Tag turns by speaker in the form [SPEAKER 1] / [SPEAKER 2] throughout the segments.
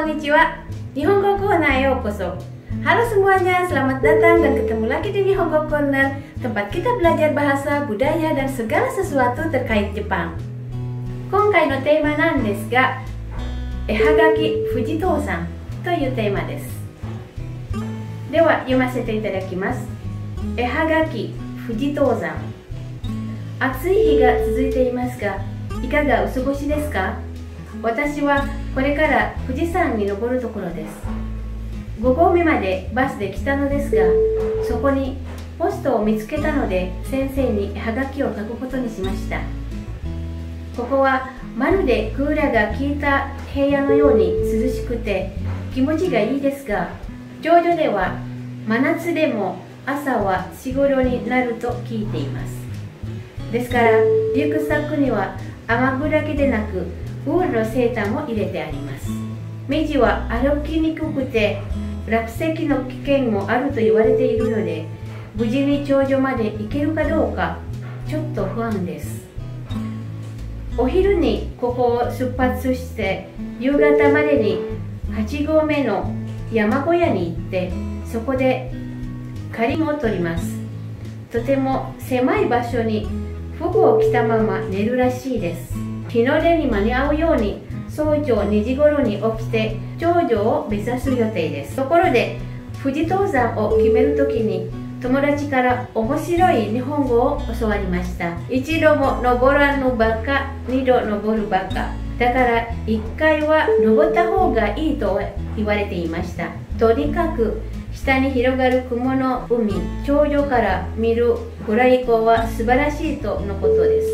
[SPEAKER 1] konnichiwa. Nihongo Corner yokoso. Halo semuanya, selamat datang dan ketemu lagi di Nihongo Corner, tempat kita belajar bahasa, budaya, dan segala sesuatu terkait Jepang. Konkai no tema nan desu ga, Ehagaki Fujito-san というテーマです。では読ませていただきます。Ehagaki Fujito-san。暑い日が続いていますが、いかがお過ごしですか？私はこれから富士山に登るところです。5合目までバスで来たのですが、そこにポストを見つけたので先生にはがきを書くことにしました。ここはまるでクーラーが効いた部屋のように涼しくて気持ちがいいですが、頂上では真夏でも朝は4、5度になると聞いています。ですからリュックサックには雨具だけでなくウールのセーターも入れてあります。道は歩きにくくて落石の危険もあると言われているので、無事に頂上まで行けるかどうかちょっと不安です。お昼にここを出発して夕方までに8合目の山小屋に行って、そこで仮眠を取ります。とても狭い場所に服を着たまま寝るらしいです。日の出に間に合うように早朝2時頃に起きて頂上を目指す予定です。ところで富士登山を決めるときに友達から面白い日本語を教わりました。一度も登らぬばか、二度登るばか。だから1回は登った方がいいと言われていました。とにかく下に広がる雲の海、頂上から見る御来光は素晴らしいとのことです。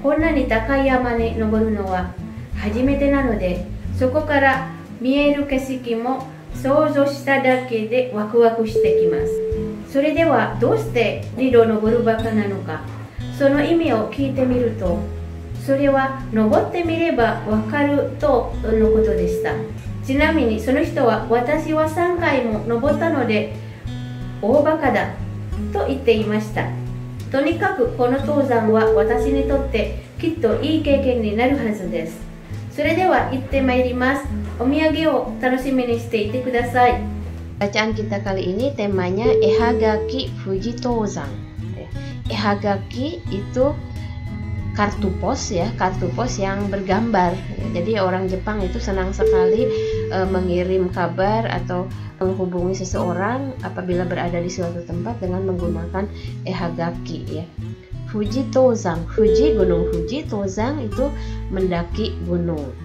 [SPEAKER 1] こんなに高い山に登るのは初めてなので、そこから見える景色も想像しただけでワクワクしてきます。それではどうして2度登るばかなのか、その意味を聞いてみると、それは登ってみればわかるとのことでした。ちなみにその人は、私は3回も登ったので大バカだと言っていました。とにかくこの登山は私にとってきっといい経験になるはずです。それでは行ってまいります。お土産を楽しみにしていてください。Bacaan kita kali ini temanya Ehagaki Fujito-san. Ehagaki itu kartu pos ya, kartu pos yang bergambar. Jadi orang Jepang itu senang sekali mengirim kabar atau menghubungi seseorang apabila berada di suatu tempat dengan menggunakan ehagaki ya. Fujito-san, Fuji gunung Fuji, Tozan itu mendaki gunung.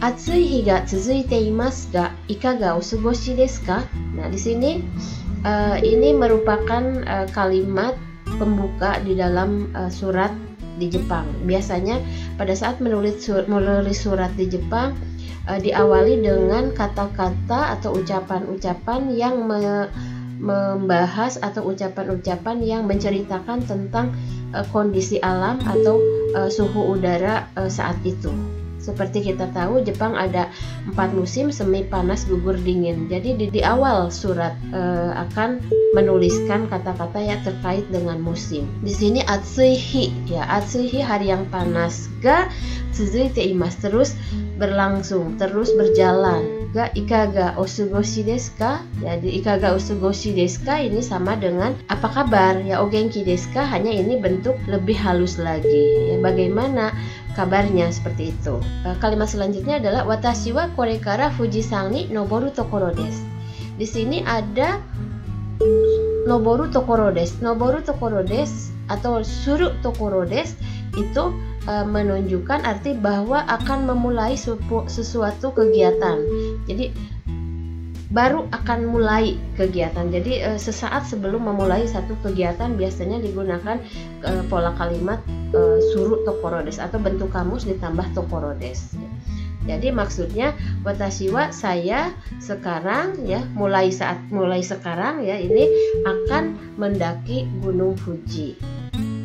[SPEAKER 1] Atsui hi ga tsuzuite imasu ga ikaga o sugoshi desu ka? Nah, di sini ini merupakan kalimat pembuka di dalam surat di Jepang. Biasanya pada saat menulis surat di Jepang diawali dengan kata-kata atau ucapan-ucapan yang membahas atau ucapan-ucapan yang menceritakan tentang kondisi alam atau suhu udara saat itu. Seperti kita tahu, Jepang ada 4 musim, semi, panas, gugur, dingin. Jadi di awal surat akan menuliskan kata-kata yang terkait dengan musim. Di sini atsuihi ya, atsuihi hari yang panas. Ga tsuzuite imasu, terus berlangsung, terus berjalan. Ga ikaga osugoshi desu ka? Jadi ikaga osugoshi desu ka ini sama dengan apa kabar ya, o genki desu ka, hanya ini bentuk lebih halus lagi ya, bagaimana kabarnya, seperti itu. Kalimat selanjutnya adalah watashi wa kore kara Fujisan ni noboru tokoro desu. Di sini ada noboru tokoro desu. Noboru tokoro desu atau suru tokoro desu itu menunjukkan arti bahwa akan memulai sesuatu kegiatan. Jadi baru akan mulai kegiatan. Jadi sesaat sebelum memulai satu kegiatan biasanya digunakan pola kalimat suru tokorodes atau bentuk kamus ditambah tokorodes. Jadi maksudnya watashi wa, saya sekarang ya, mulai sekarang ya, ini akan mendaki Gunung Fuji.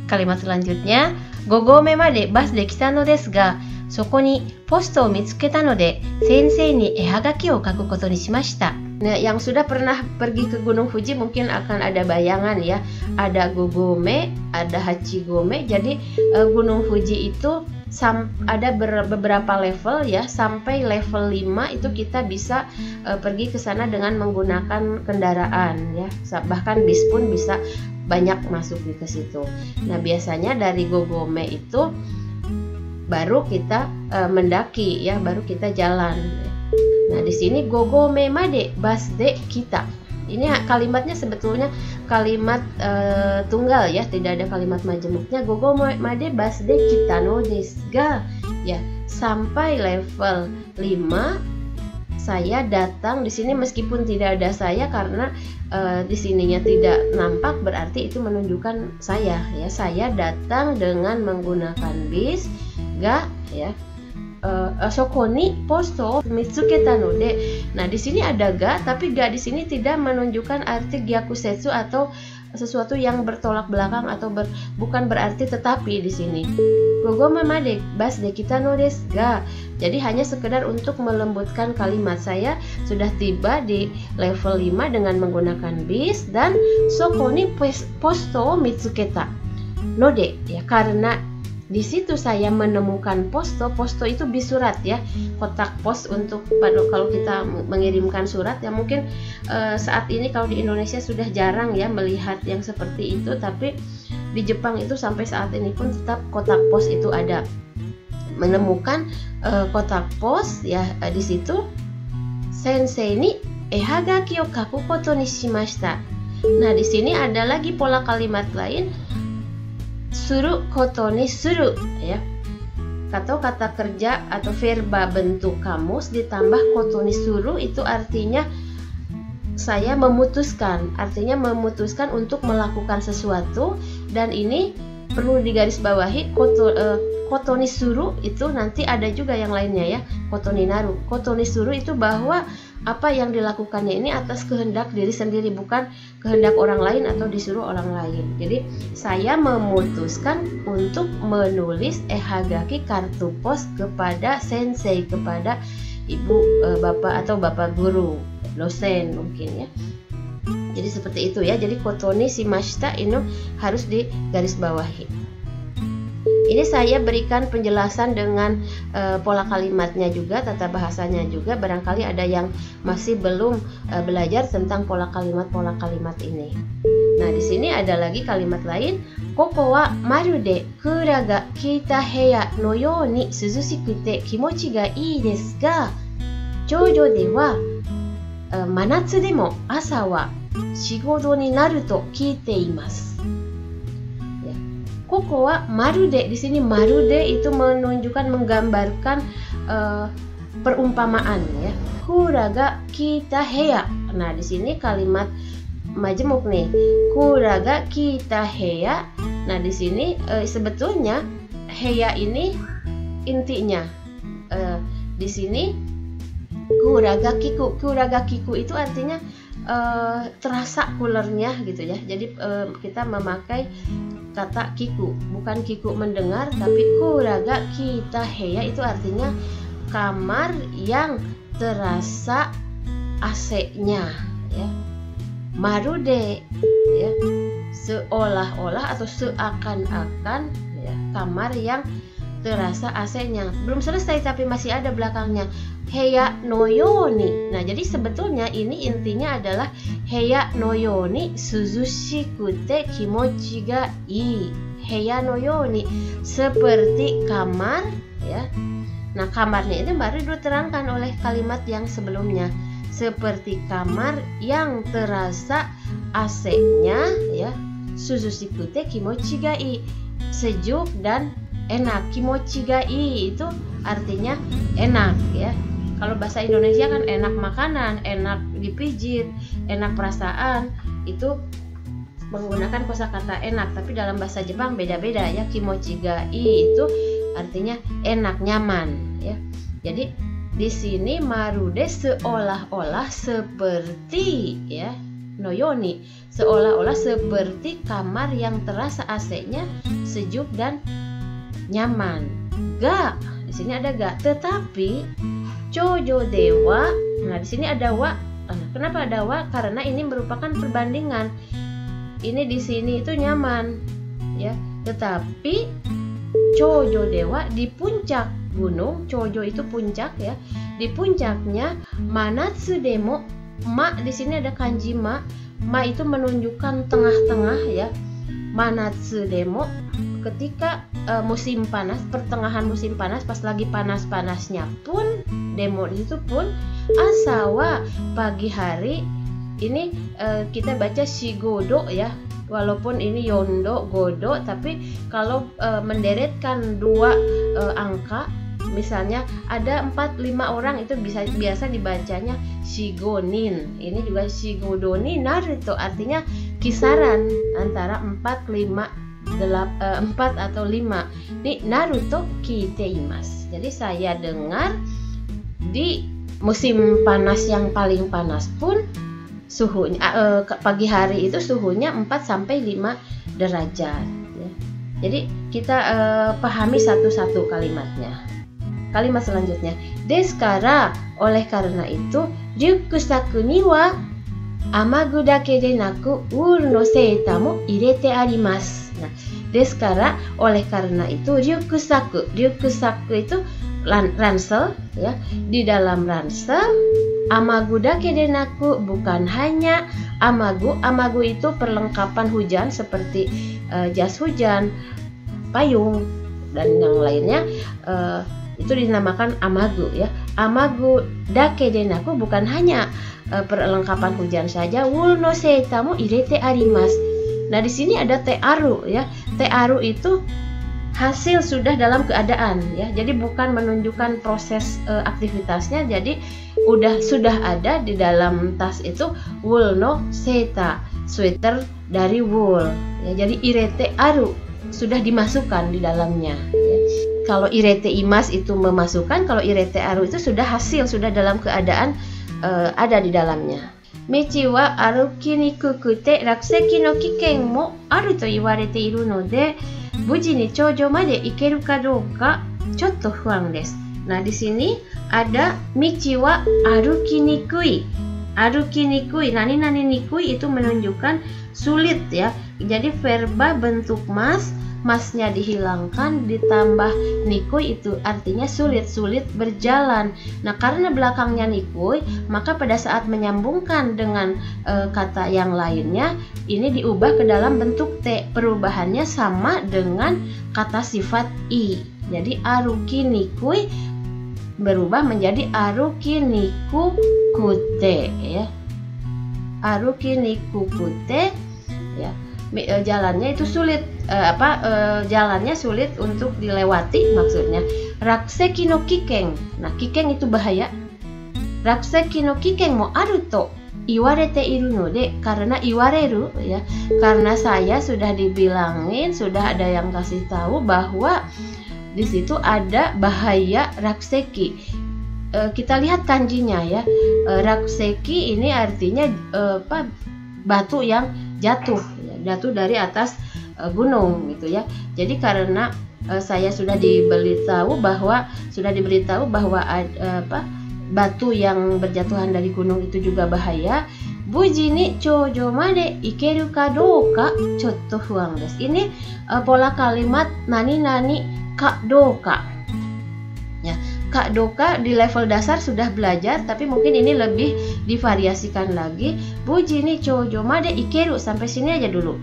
[SPEAKER 1] Kalimat selanjutnya, 5合目までバスで来たのですが、そこにポストを見つけたので先生に絵はがきを書くことにしました。
[SPEAKER 2] Nah, yang sudah pernah pergi ke Gunung Fuji mungkin akan ada bayangan ya. Ada Gogome, ada Hachigome. Jadi Gunung Fuji itu ada beberapa level ya. Sampai level 5 itu kita bisa pergi ke sana dengan menggunakan kendaraan ya. Bahkan bis pun bisa banyak masuk ke situ. Nah, biasanya dari Gogome itu baru kita mendaki ya, baru kita jalan. Nah, di sini Gogome made basde kita. Ini kalimatnya sebetulnya kalimat tunggal ya, tidak ada kalimat majemuknya. Gogome made basde kita no desu ga. Ya, sampai level 5 saya datang di sini meskipun tidak ada saya karena di sininya tidak nampak, berarti itu menunjukkan saya ya. Saya datang dengan menggunakan bis ga ya. Sokoni posto mitsuketa node. Nah, di sini ada ga, tapi ga di sini tidak menunjukkan arti gyakusetsu atau sesuatu yang bertolak belakang atau bukan berarti tetapi di sini. Gogome made basde kita no desu ga. Jadi hanya sekedar untuk melembutkan kalimat. Saya sudah tiba di level 5 dengan menggunakan bis dan sokoni posto mitsuketa node ya, karena di situ saya menemukan posto itu bis surat ya, kotak pos untuk kalau kita mengirimkan surat ya. Mungkin saat ini kalau di Indonesia sudah jarang ya melihat yang seperti itu, tapi di Jepang itu sampai saat ini pun tetap kotak pos itu ada. Menemukan kotak pos ya, di situ sensei ni ehagaki o kaku koto ni shimashita. Nah, di sini ada lagi pola kalimat lain, suru koto ni suru ya, atau kata kerja atau verba bentuk kamus ditambah koto ni suru, itu artinya saya memutuskan, artinya memutuskan untuk melakukan sesuatu. Dan ini perlu digarisbawahi, koto ni suru itu nanti ada juga yang lainnya ya, koto ni naru. Koto ni suru itu bahwa apa yang dilakukannya ini atas kehendak diri sendiri, bukan kehendak orang lain atau disuruh orang lain. Jadi saya memutuskan untuk menulis ehagaki kartu pos kepada sensei, kepada ibu bapak atau bapak guru, dosen mungkin ya. Jadi seperti itu ya. Jadi koto ni shimashita ini harus digarisbawahi. Ini saya berikan penjelasan dengan pola kalimatnya juga, tata bahasanya juga. Barangkali ada yang masih belum belajar tentang pola kalimat ini. Nah, di sini ada lagi kalimat lain. Koko wa marude kura ga kita heya no you ni suzushikute kimochi ga ii desu ga, choujo de wa manatsu demo asa wa shigoto ni naru to kiite imasu. Koko wa marude, di sini marude itu menunjukkan, menggambarkan perumpamaan ya. Kuraga kita heya. Nah, di sini kalimat majemuk nih. Kuraga kita heya. Nah, di sini sebetulnya heya ini intinya. Di sini kuraga kiku. Kuraga kiku itu artinya terasa kulernya gitu ya. Jadi kita memakai kata kiku, bukan kiku mendengar, tapi kuraga kita heya itu artinya kamar yang terasa AC-nya ya. Marude ya, seolah-olah atau seakan-akan ya, kamar yang terasa AC-nya. Belum selesai tapi masih ada belakangnya, heya no yoni. Nah, jadi sebetulnya ini intinya adalah heya no yoni suzushikute kimochi ga ii. Heya no yoni, seperti kamar ya. Nah, kamarnya itu baru diterangkan oleh kalimat yang sebelumnya, seperti kamar yang terasa AC-nya ya. Suzushikute kimochi ga ii, sejuk dan enak. Kimochi ga ii itu artinya enak ya. Kalau bahasa Indonesia kan enak makanan, enak dipijit, enak perasaan, itu menggunakan kosakata enak. Tapi dalam bahasa Jepang beda-beda ya. Kimochi ga ii itu artinya enak, nyaman ya. Jadi di sini marude seolah-olah seperti ya, noyoni, seolah-olah seperti kamar yang terasa AC-nya sejuk dan nyaman. Ga, di sini ada ga, tetapi choujo dewa. Nah, di sini ada wa Kenapa ada wa? Karena ini merupakan perbandingan. Ini di sini itu nyaman, ya. Tetapi Chojo dewa di puncak gunung, Chojo itu puncak ya. Di puncaknya manatsu demo, ma di sini ada kanji ma. Ma itu menunjukkan tengah-tengah ya. Manatsu demo ketika musim panas, pertengahan musim panas, pas lagi panas-panasnya pun, demo itu pun asawa pagi hari. Ini kita baca shigodo ya, walaupun ini yondo godo, tapi kalau menderetkan dua angka, misalnya ada 4-5 orang, itu biasa dibacanya shigonin. Ini juga shigodoni naruto, artinya kisaran antara 4 atau 5. Ini naruto kiteimasu. Jadi saya dengar di musim panas yang paling panas pun suhunya pagi hari itu suhunya 4-5 derajat ya. Jadi kita pahami satu-satu kalimatnya. Kalimat selanjutnya, deskara, oleh karena itu, ryukusaku ni wa amagu dake de naku wool no seita mo irete arimasu. Nah, deskara, oleh karena itu, ryukusaku itu ransel ya. Di dalam ransel amagu dake de naku, bukan hanya amagu itu perlengkapan hujan seperti jas hujan, payung dan yang lainnya, itu dinamakan amagu ya. Amagu dake de naku, bukan hanya perlengkapan hujan saja, wool no seita mo irete arimasu. Nah, di sini ada tearu ya. Tearu itu hasil sudah dalam keadaan ya. Jadi bukan menunjukkan proses aktivitasnya. Jadi sudah ada di dalam tas itu wool no seita, sweater dari wool ya. Jadi irete aru sudah dimasukkan di dalamnya ya. Kalau irete imas itu memasukkan, kalau irete aru itu sudah hasil, sudah dalam keadaan ada di dalamnya. Michi wa aruki nikukute rakuseki no kiken mo aru to iwarete iru node, buji ni choujo made ikeru ka douka chotto fuan desu. Nah, di sini ada michi wa aruki nikui. Aruki nikui, nani nikui itu menunjukkan sulit ya. Jadi verba bentuk mas, masnya dihilangkan ditambah nikui, itu artinya sulit berjalan. Nah, karena belakangnya nikui, maka pada saat menyambungkan dengan kata yang lainnya, ini diubah ke dalam bentuk te. Perubahannya sama dengan kata sifat i. Jadi aruki nikui berubah menjadi aruki niku kute ya. Aruki niku kute ya. Jalannya itu sulit, jalannya sulit untuk dilewati maksudnya. Rakuseki no kiken, nah kiken itu bahaya. Rakuseki no kiken mo aru to iwarete iru node, karena iwareru ya, karena saya sudah dibilangin, sudah ada yang kasih tahu bahwa di situ ada bahaya rakuseki. Kita lihat kanjinya ya. Rakuseki ini artinya batu yang jatuh dari atas gunung gitu ya. Jadi karena saya sudah diberitahu bahwa batu yang berjatuhan dari gunung itu juga bahaya. Buji ni choujo made ikeru ka douka chotto fuan desu. Ini pola kalimat nani ka douka. Ya, ka douka di level dasar sudah belajar, tapi mungkin ini lebih divariasikan lagi. Buji ni choujo made ikeru, sampai sini aja dulu.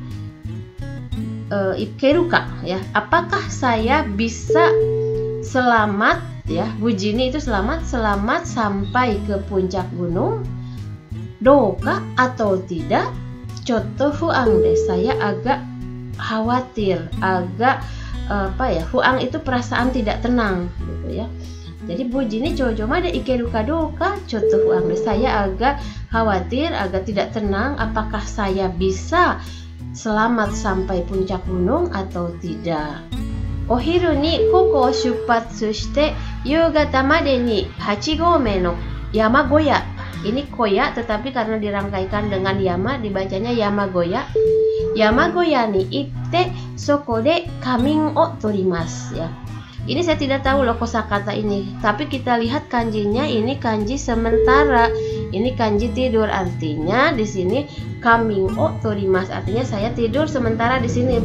[SPEAKER 2] Ikeru ka ya. Apakah saya bisa selamat ya? Buji ni itu selamat sampai ke puncak gunung. Douka atau tidak? Chotto fuan desu. Saya agak khawatir, agak fuang itu perasaan tidak tenang gitu ya. Jadi buji ni choujo made ikeru ka douka chotto fuan desu. Saya agak khawatir, agak tidak tenang, apakah saya bisa selamat sampai puncak gunung atau tidak. Ohiru ni koko shupatsu shite yugata made ni 8 gome no Yamagoya. Ini koya, tetapi karena dirangkaikan dengan yama dibacanya Yamagoya. Yamagoya ni itte soko de kamin o torimasu ya. Ini saya tidak tahu loh kosakata ini, tapi kita lihat kanjinya, ini kanji sementara. Ini kanji tidur, artinya di sini coming o torimasu, artinya saya tidur sementara di sini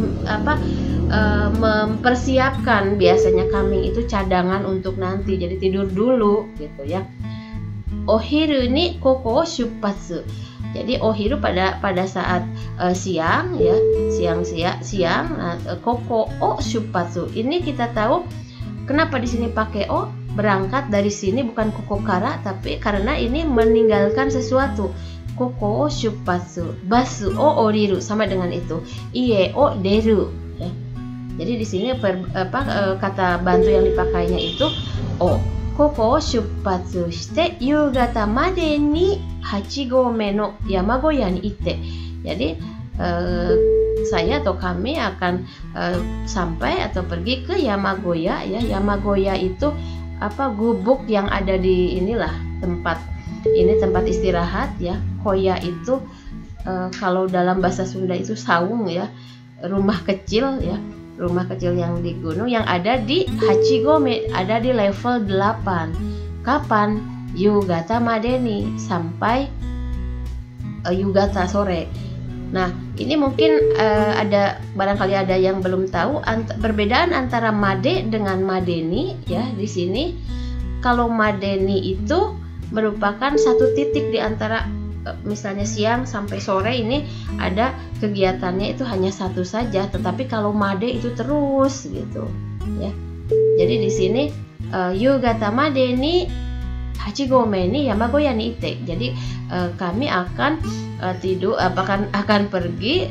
[SPEAKER 2] mempersiapkan. Biasanya coming itu cadangan untuk nanti, jadi tidur dulu gitu ya. Ohiru ni koko shupatsu. Jadi ohiru pada saat siang ya, siang. Nah, koko o shupatsu. Ini kita tahu kenapa di sini pakai o, berangkat dari sini bukan koko kara, tapi karena ini meninggalkan sesuatu. Koko o shupatsu, basu o oriru, sama dengan itu. Ie o deru. Ya. Jadi di sini kata bantu yang dipakainya itu o. Koko o shuppatsu shite yugata made ni 8 gome no Yamagoya ni itte. Jadi saya atau kami akan sampai atau pergi ke Yamagoya ya. Yamagoya itu gubuk yang ada di inilah tempat istirahat ya. Koya itu kalau dalam bahasa Sunda itu saung ya, rumah kecil ya. Rumah kecil yang di gunung yang ada di Hachigome, ada di level 8. Kapan? Yugata madeni, sampai Yugata sore. Nah, ini mungkin barangkali ada yang belum tahu perbedaan antara made dengan madeni ya. Di sini kalau madeni itu merupakan satu titik di antara misalnya siang sampai sore ini ada kegiatannya itu hanya satu saja, tetapi kalau made itu terus gitu ya. Jadi di sini yugata made ni 8 gome ni Yamagoya ni ite. Jadi kami akan akan pergi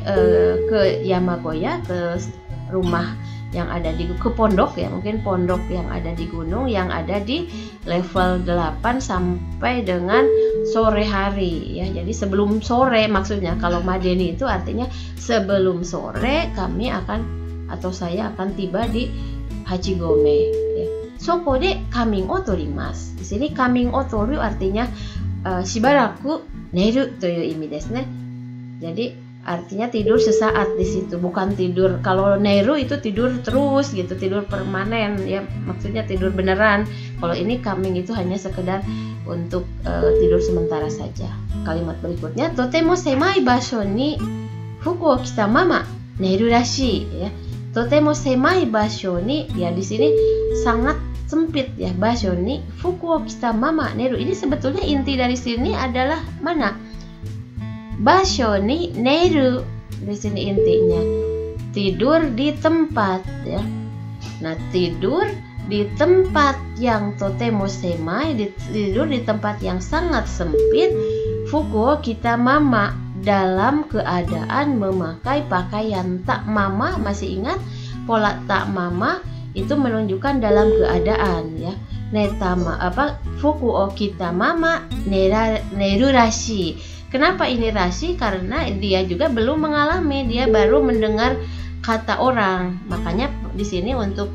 [SPEAKER 2] ke Yamagoya, ke rumah yang ada ke pondok ya, mungkin pondok yang ada di gunung yang ada di level 8 sampai dengan sore hari ya. Jadi sebelum sore maksudnya, kalau madeni itu artinya sebelum sore saya akan tiba di Hachigome ya. Soko de coming o torimasu. Di sini coming o toru artinya shibaraku neru toyu imi desu ne. Jadi artinya tidur sesaat di situ, bukan tidur. Kalau neru itu tidur terus gitu, tidur permanen ya, maksudnya tidur beneran. Kalau ini coming itu hanya sekedar untuk tidur sementara saja. Kalimat berikutnya, totemo semai basho ni fuku o kita mama neru rashi ya. Totemo semai basho ni ya, di sini sangat sempit ya, basho ni fuku o kita mama neru. Ini sebetulnya inti dari sini adalah mana? Basho ni neru, di sini intinya tidur di tempat ya. Nah, tidur di tempat yang totemo semai, tidur di tempat yang sangat sempit. Fuku kita mama, dalam keadaan memakai pakaian tak mama. Masih ingat pola tak mama itu menunjukkan dalam keadaan ya. Netama fuku kita mama neru rashi. Kenapa ini rashi? Karena dia juga belum mengalami, dia baru mendengar kata orang. Makanya di sini untuk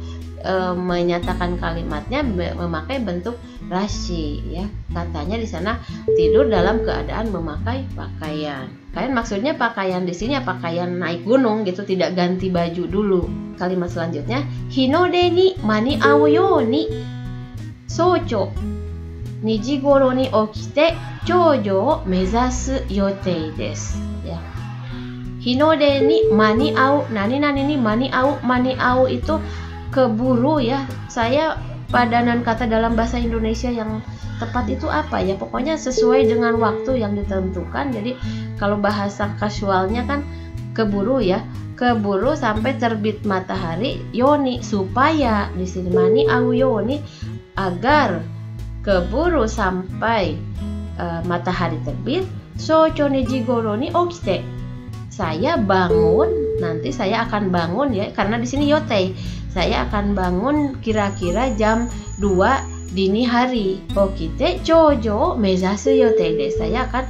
[SPEAKER 2] menyatakan kalimatnya memakai bentuk rashi ya. Katanya di sana tidur dalam keadaan memakai pakaian. Kalian maksudnya pakaian di sini ya pakaian naik gunung gitu, tidak ganti baju dulu. Kalimat selanjutnya, hinode ni mani au yo ni socho 2時頃に起きて頂上を目指す予定です。Ya. Hinode ni mani au, nani ni mani au itu keburu ya. Saya padanan kata dalam bahasa Indonesia yang tepat itu apa ya? Pokoknya sesuai dengan waktu yang ditentukan. Jadi kalau bahasa kasualnya kan keburu ya. Keburu sampai terbit matahari, yoni supaya di sini mani au yoni agar keburu sampai matahari terbit. Socho neji goro ni okite. Saya bangun, nanti saya akan bangun ya, karena di sini yotei. Saya akan bangun kira-kira jam 2 dini hari. Okite chojo mezasu yotei de. Saya akan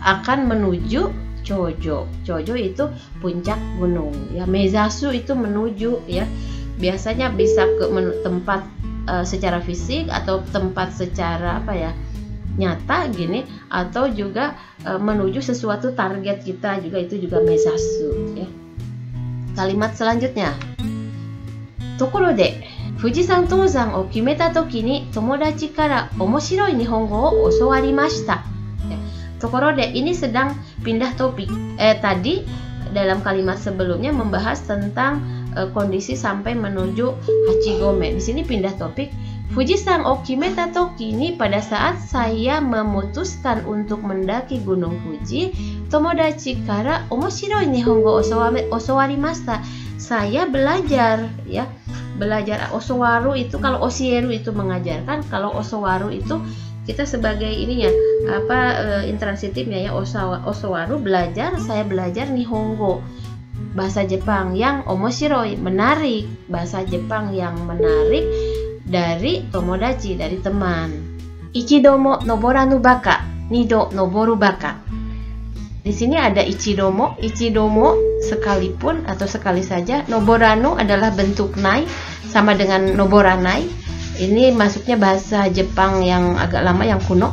[SPEAKER 2] akan menuju chojo. Chojo itu puncak gunung ya. Mezasu itu menuju ya. Biasanya bisa ke tempat secara fisik atau tempat secara nyata gini, atau juga menuju sesuatu target kita juga, itu juga mezasu ya. Kalimat selanjutnya, tokoro de 富士山登山を決めた時に友達から面白い日本語を教わりました。ところでini sedang pindah topik. Tadi dalam kalimat sebelumnya membahas tentang kondisi sampai menuju Hachigome. Di sini pindah topik. Fujisan o kimeta toki ini pada saat saya memutuskan untuk mendaki Gunung Fuji, tomodachi kara omoshiroi nihongo osawarimashita. Saya belajar ya. Belajar osowaru itu kalau osieru itu mengajarkan, kalau osowaru itu kita sebagai ininya intransitifnya ya, osowaru belajar, saya belajar nihongo bahasa Jepang yang omoshiroi menarik, bahasa Jepang yang menarik dari tomodachi, dari teman. Ichidomo noboranu baka, nido noboru baka. Di sini ada ichidomo sekalipun atau sekali saja. Noboranu adalah bentuk nai sama dengan noboranai. Ini masuknya bahasa Jepang yang agak lama, yang kuno.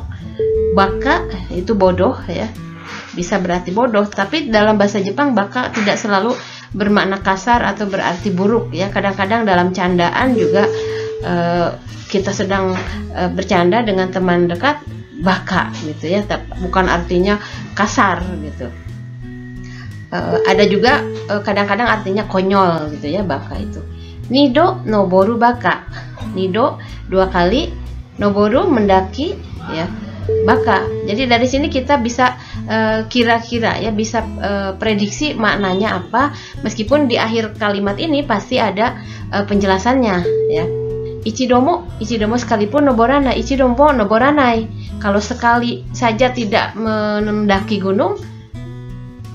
[SPEAKER 2] Baka itu bodoh ya. Bisa berarti bodoh, tapi dalam bahasa Jepang baka tidak selalu bermakna kasar atau berarti buruk ya. Kadang-kadang dalam candaan juga kita sedang bercanda dengan teman dekat, baka gitu ya, bukan artinya kasar gitu. Ada juga kadang-kadang artinya konyol gitu ya, baka itu. Nido noboru baka. Nido 2 kali, noboru mendaki ya, baka. Jadi dari sini kita bisa kira-kira ya, bisa prediksi maknanya apa, meskipun di akhir kalimat ini pasti ada penjelasannya ya. Ichidomo sekalipun noborana, ichidomo noboranai. Kalau sekali saja tidak mendaki gunung,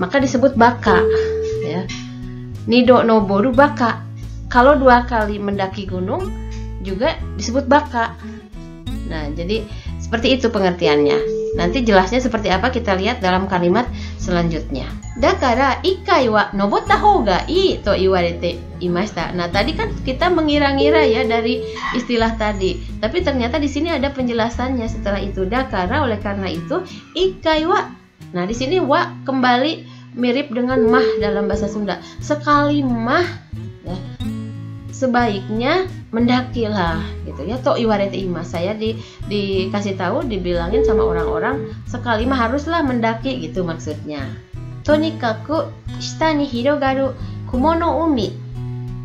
[SPEAKER 2] maka disebut baka ya. Nido noboru baka. Kalau 2 kali mendaki gunung juga disebut baka. Nah, jadi seperti itu pengertiannya. Nanti jelasnya seperti apa kita lihat dalam kalimat selanjutnya. Dakara ikai wa nobotta hou ga ii to iwarete imashita. Nah, tadi kan kita mengira-ngira ya dari istilah tadi. Tapi ternyata di sini ada penjelasannya setelah itu. Dakara, oleh karena itu, ikai wa. Nah, di sini wa kembali mirip dengan mah dalam bahasa Sunda. Sekali mah ya, sebaiknya mendakilah gitu ya. To iwarete ima, saya dikasih tahu, dibilangin sama orang-orang sekali mah haruslah mendaki gitu maksudnya. Tonikaku shita ni hirogaru kumo no umi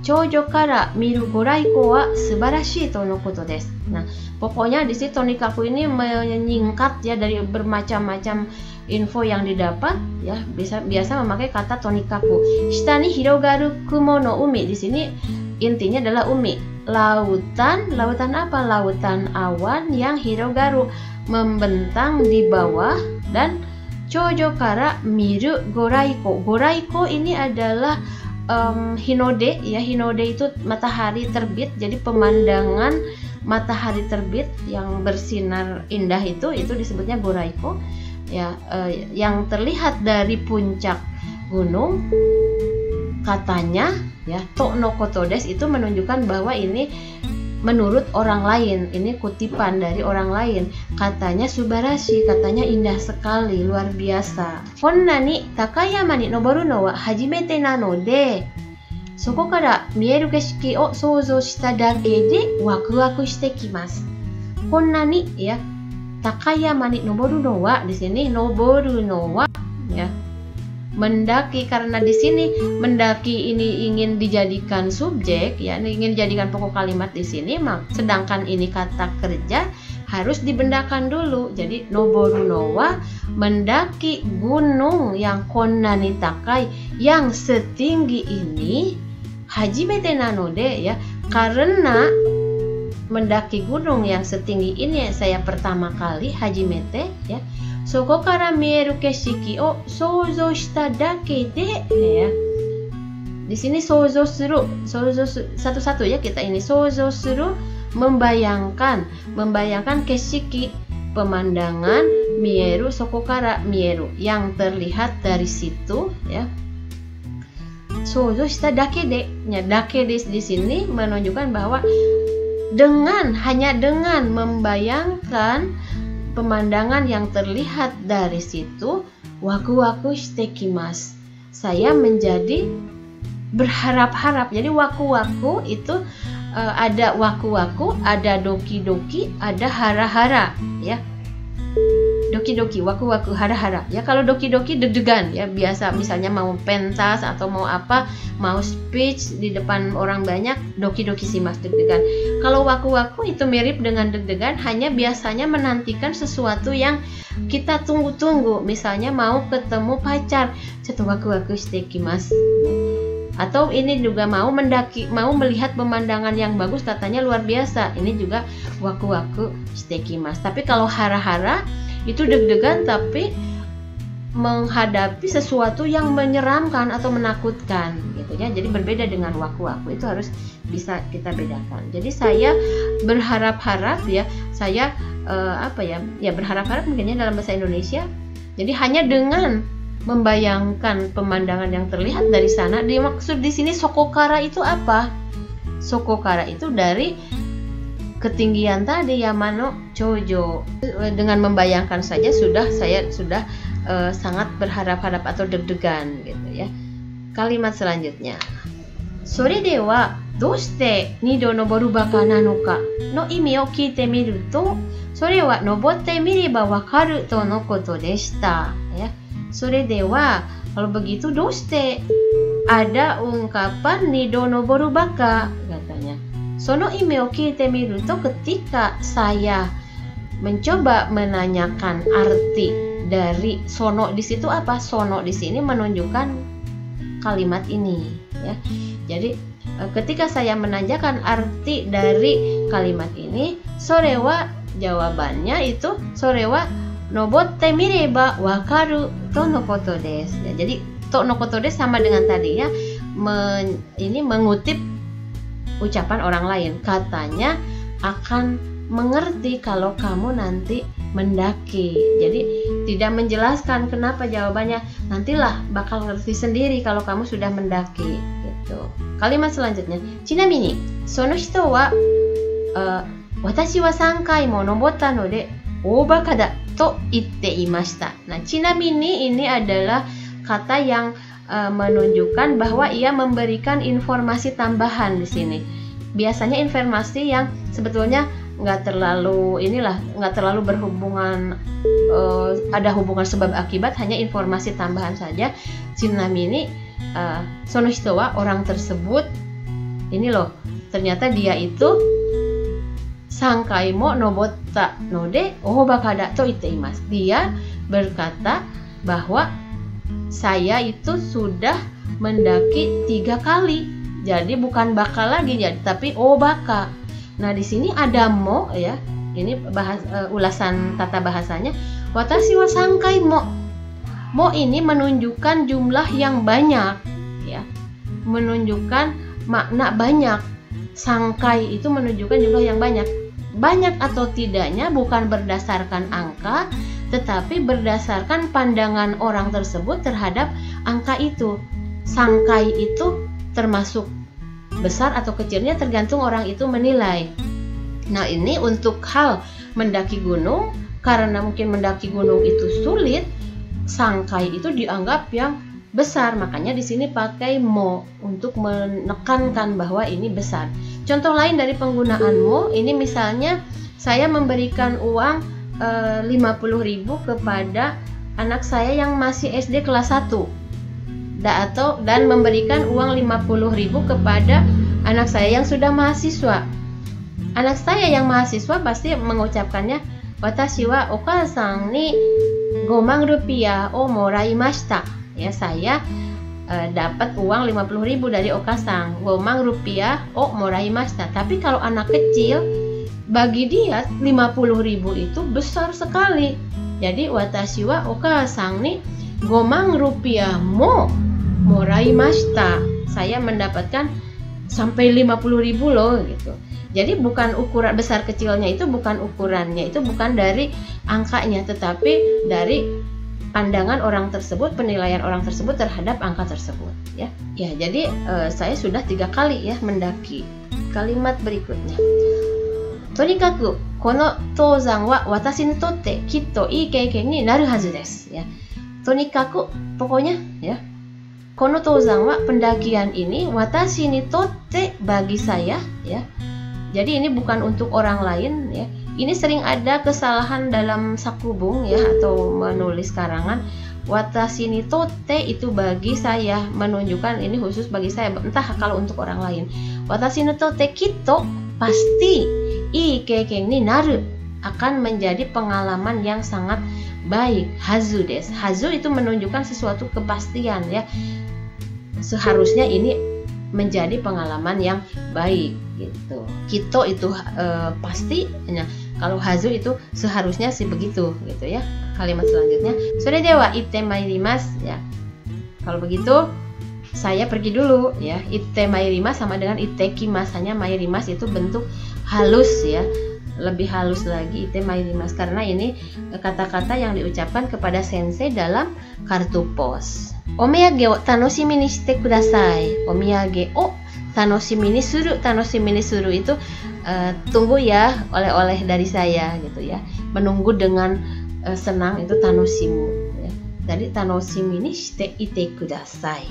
[SPEAKER 2] choujo kara miru goraiko wa subarashii to no koto desu. Nah, pokoknya di sini tonikaku ini menyingkat ya dari bermacam-macam info yang didapat ya, biasa memakai kata tonikaku. Shita ni hirogaru kumo no umi, di sini intinya adalah umi, lautan apa? Lautan awan yang hirogaru, membentang di bawah, dan choujo kara miru goraiko. Goraiko ini adalah hinode ya, hinode itu matahari terbit, jadi pemandangan matahari terbit yang bersinar indah itu disebutnya goraiko ya, yang terlihat dari puncak gunung. Katanya ya, to no koto desu itu menunjukkan bahwa ini menurut orang lain, ini kutipan dari orang lain. Katanya subarashi, katanya indah sekali, luar biasa. Konna ni takayama ni noboru no wa hajimete nanode, soko kara mieru keshiki o souzou shita dake de waku-waku shite kimasu. Konna ni ya, takayama ni noboru no wa, di sini noboru no wa ya, mendaki, karena di sini mendaki ini ingin dijadikan subjek ya, ingin dijadikan pokok kalimat di sini, sedangkan ini kata kerja harus dibendakan dulu. Jadi noboru no wa, mendaki gunung yang konnani takai, yang setinggi ini, hajimete nanode ya, karena mendaki gunung yang setinggi ini saya pertama kali, hajimete ya. Soko kara mieru keshiki o souzou shita dake de ya. Di sini souzou suru, satu-satu ya kita ini. Souzou suru, membayangkan keshiki, pemandangan, mieru, soko kara mieru, yang terlihat dari situ ya. Souzou shita dake de, ya, dake de di sini menunjukkan bahwa hanya dengan membayangkan pemandangan yang terlihat dari situ, waku-waku shite kimasu, saya menjadi berharap-harap. Jadi waku-waku itu ada waku-waku, ada doki-doki, ada hara-hara ya. Doki-doki, waku-waku, hara-hara. Ya kalau doki-doki deg-degan ya, biasa misalnya mau pentas atau mau apa, mau speech di depan orang banyak, doki-doki shimasu, deg-degan. Kalau waku-waku itu mirip dengan deg-degan, hanya biasanya menantikan sesuatu yang kita tunggu-tunggu. Misalnya mau ketemu pacar, cetto waku-waku shite ikimasu. Atau ini juga mau mendaki, mau melihat pemandangan yang bagus, katanya luar biasa. Ini juga waku-waku shite ikimasu. Tapi kalau hara-hara itu deg-degan tapi menghadapi sesuatu yang menyeramkan atau menakutkan gitu ya. Jadi berbeda dengan waku-waku, itu harus bisa kita bedakan. Jadi saya berharap-harap ya, saya berharap-harap mungkinnya dalam bahasa Indonesia. Jadi hanya dengan membayangkan pemandangan yang terlihat dari sana, dimaksud di sini sokokara itu apa? Sokokara itu dari ketinggian tadi, Yamano Chojo. Dengan membayangkan saja saya sudah sangat berharap-harap atau deg-degan gitu ya. Kalimat selanjutnya, sore de wa doushite nido noboru baka nano ka no imi o kiite miru to, sore wa nobotte mireba wakaru to no koto deshita ya. Sore de wa, kalau begitu doushite, ada ungkapan nido noboru baka katanya. Sono ime o kiite miru to, ketika saya mencoba menanyakan arti dari sono di situ apa? Sono di sini menunjukkan kalimat ini ya. Jadi ketika saya menanyakan arti dari kalimat ini, sorewa, jawabannya itu sorewa nobotte mireba wakaru to no koto desu. Ya, jadi to no koto desu sama dengan tadi ya. Ini mengutip ucapan orang lain, katanya akan mengerti kalau kamu nanti mendaki. Jadi tidak menjelaskan kenapa, jawabannya nantilah bakal ngerti sendiri kalau kamu sudah mendaki gitu. Kalimat selanjutnya, chinamini sono hito wa watashi wa 3 kai mo nobotta node obaka da to itte imashita. Nah, chinamini ini adalah kata yang menunjukkan bahwa ia memberikan informasi tambahan di sini. Biasanya informasi yang sebetulnya nggak terlalu berhubungan, ada hubungan sebab akibat, hanya informasi tambahan saja. Chinamini sono hito wa, orang tersebut ini loh, ternyata dia itu 3 kai mo nobotta node obaka da to itte imasu. Dia berkata bahwa saya itu sudah mendaki 3 kali, jadi bukan baka lagi, jadi tapi obaka. Nah di sini ada mo ya, ini ulasan tata bahasanya. Watashi wa 3 kai mo. Mo ini menunjukkan jumlah yang banyak ya, menunjukkan makna banyak. Sangkai itu menunjukkan jumlah yang banyak. Banyak atau tidaknya bukan berdasarkan angka, tetapi berdasarkan pandangan orang tersebut terhadap angka itu. Sangkai itu termasuk besar atau kecilnya tergantung orang itu menilai. Nah ini untuk hal mendaki gunung, karena mungkin mendaki gunung itu sulit, sangkai itu dianggap yang besar, makanya di sini pakai mo untuk menekankan bahwa ini besar. Contoh lain dari penggunaan mo, ini misalnya saya memberikan uang 50.000 kepada anak saya yang masih SD kelas 1 dan memberikan uang 50.000 kepada anak saya yang sudah mahasiswa. Anak saya yang mahasiswa pasti mengucapkannya watashi wa okasan ni 5 rupiah o moraimashita. Ya, saya dapat uang 50.000 dari okasan, 5 rupiah o moraimashita. Tapi kalau anak kecil, bagi dia 50.000 itu besar sekali. Jadi watashi wa okasan ni 5 rupiah mo moraimashita. Saya mendapatkan sampai 50.000 loh gitu. Jadi bukan ukuran besar kecilnya, itu bukan ukurannya, itu bukan dari angkanya, tetapi dari pandangan orang tersebut, penilaian orang tersebut terhadap angka tersebut ya. Ya, jadi saya sudah 3 kali ya mendaki. Kalimat berikutnya, tonikaku kono tozan wa watashi ni totte kitto ii keiken ni naru hazu desu ya. Tonikaku, pokoknya ya. kono tozan wa pendakian ini watashi ni totte bagi saya ya. Jadi ini bukan untuk orang lain ya. Ini sering ada kesalahan dalam sakubung ya atau menulis karangan. Watashi ni totte itu bagi saya, menunjukkan ini khusus bagi saya, entah kalau untuk orang lain. Watashi ni totte kitto pasti ii keiken ni naru, akan menjadi pengalaman yang sangat baik. Hazu desu. Hazu itu menunjukkan sesuatu kepastian ya. Seharusnya ini menjadi pengalaman yang baik gitu. Kito itu pasti. Nah, kalau hazu itu seharusnya sih begitu gitu ya. Kalimat selanjutnya, sore dewa itte mairimasu ya. Kalau begitu saya pergi dulu ya. Itte mairimasu sama dengan itte kimasanya. Mairimasu itu bentuk halus ya. Lebih halus lagi itte mairimasu karena ini kata-kata yang diucapkan kepada sensei dalam kartu pos. Omiyage o tanoshimi ni shite kudasai. Omiyage o tanoshimi ni suru. Tanoshimi ni suru itu tunggu ya oleh-oleh dari saya gitu ya. Menunggu dengan senang itu tanoshimu ya. Jadi tanoshimi ni shite ite kudasai.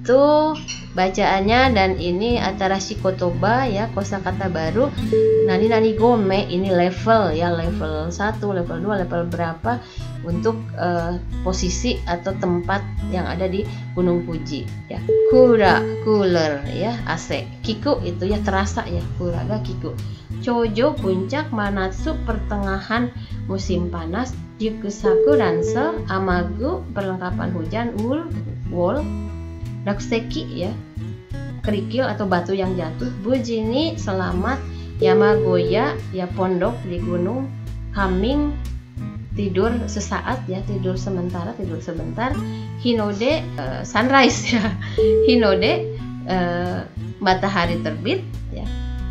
[SPEAKER 2] Itu bacaannya, dan ini atarashi kotoba ya, kosakata baru. Nani gome ini level ya, level 1, level 2, level berapa untuk posisi atau tempat yang ada di Gunung Fuji ya. Kura, cooler ya, AC. Kiku itu ya terasa ya, kuraga kiku. Chojo puncak, manatsu pertengahan musim panas, yukusaku ransel, amagu perlengkapan hujan, wall, rakuseki ya, kerikil atau batu yang jatuh, bujini selamat, yamagoya ya pondok di gunung, kaming tidur sesaat ya, tidur sebentar, hinode sunrise ya, hinode matahari terbit ya,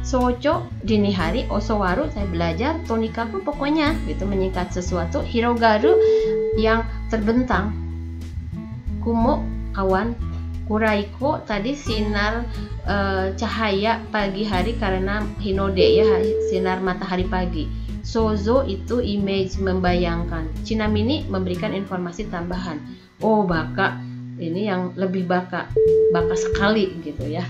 [SPEAKER 2] socho dini hari, osowaru saya belajar, tonikaku pokoknya gitu, menyingkat sesuatu, hirogaru yang terbentang, kumo awan, kuraiko tadi sinar cahaya pagi hari karena hinode ya, sinar matahari pagi. Sozo itu image, membayangkan. Chinamini memberikan informasi tambahan. Oh, baka ini yang lebih baka sekali gitu ya.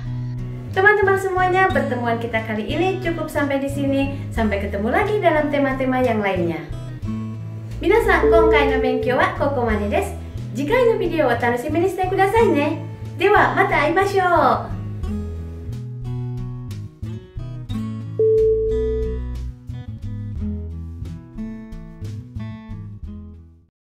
[SPEAKER 1] Teman-teman semuanya, pertemuan kita kali ini cukup sampai di sini. Sampai ketemu lagi dalam tema-tema yang lainnya. Minasan, konkai no benkyou wa kokomade desu. Jikai no video wa tanoshimi ni shite kudasai ne. ではまた会いましょう。